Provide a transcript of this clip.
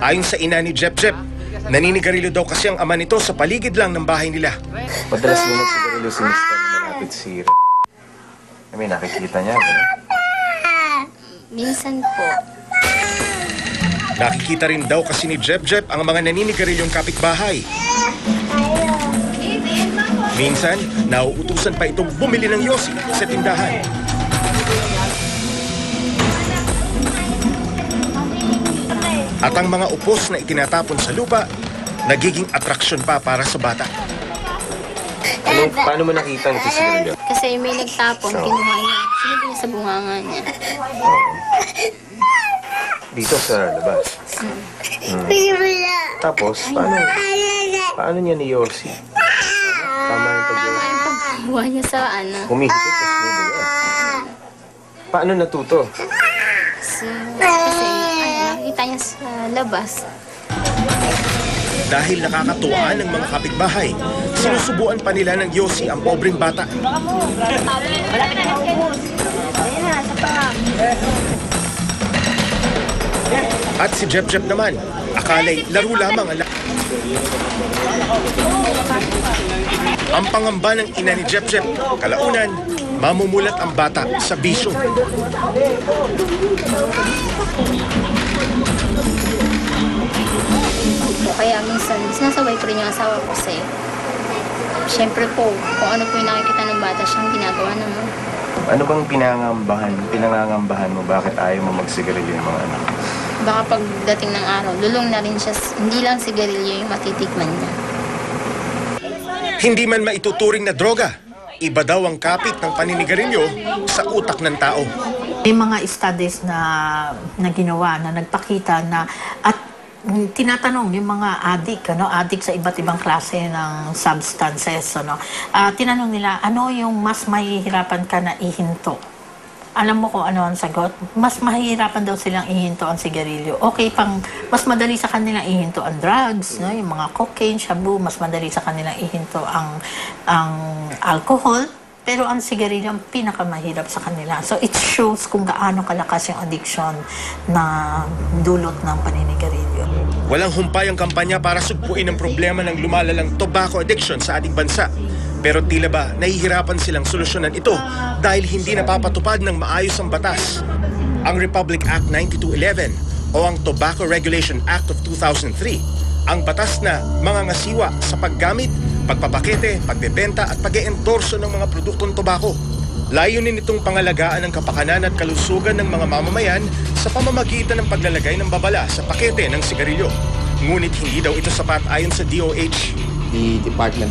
Ayon sa ina ni Jep, naninigarilyo daw kasi ang ama nito sa paligid lang ng bahay nila. Madalas mo nagsigarilyo si Mr. na malapit si May nakikita niya, ba? Minsan po. Nakikita rin daw kasi ni Jep ang mga naninigarilyong kapitbahay. Minsan, nauutusan pa itong bumili ng yosi sa tindahan. At ang mga upos na itinatapon sa lupa, nagiging atraksyon pa para sa bata. Paano mo nakita ang sigarilyo? Kasi may nagtapon, kinuha niya. Sinunod niya sa bunganga niya. Dito sa labas. Tapos, paano niya ni Yossi? Tama yung pag-Yossi. Pagbuha niya sa ano. Humihigit, tapos bubula. Paano natuto? Kasi nakita niya sa labas. Dahil nakakatuwaan ng mga kapitbahay, sinusubuan pa nila ng yosi ang pobreng bata. At si Jep naman, akala'y laro lamang ang pangamba ng ina ni Jep, kalaunan, mamumulat ang bata sa bisyo. Kaya minsan, sinasabay ko rin yung asawa ko kasi siyempre po, kung ano po yung nakikita ng bata, siyang ginagawa naman. Ano bang pinangangambahan mo? Bakit ayaw mo magsigarilyo yung mga anak? Baka pagdating ng araw, lulong na rin siya, hindi lang sigarilyo yung matitikman niya. Hindi man maituturing na droga, iba daw ang kapit ng paninigarilyo sa utak ng tao. May mga studies na ginawa na nagpakita na at tinatanong yung mga addict sa iba't ibang klase ng substances, tinanong nila, ano yung mas mahihirapan ka na ihinto? Alam mo kung ano ang sagot? Mas mahihirapan daw silang ihinto ang sigarilyo. Okay, mas madali sa kanilang ihinto ang drugs, yung mga cocaine, shabu, mas madali sa kanilang ihinto ang alcohol. Pero ang sigarilyo ang pinakamahirap sa kanila. So it shows kung gaano kalakas yung addiction na dulot ng paninigarilyo. Walang humpay ang kampanya para sugpuin ang problema ng lumalalang tobacco addiction sa ating bansa. Pero tila ba nahihirapan silang solusyonan ito dahil hindi napapatupad ng maayos ang batas. Ang Republic Act 9211 o ang Tobacco Regulation Act of 2003, ang batas na mangangasiwa sa paggamit, pagpapakete, pagbebenta at pag-e-endorso ng mga produktong tobacco. Layunin itong pangalagaan ng kapakanan at kalusugan ng mga mamamayan sa pamamagitan ng paglalagay ng babala sa pakete ng sigarilyo. Ngunit hindi daw ito sapat ayon sa DOH. The Department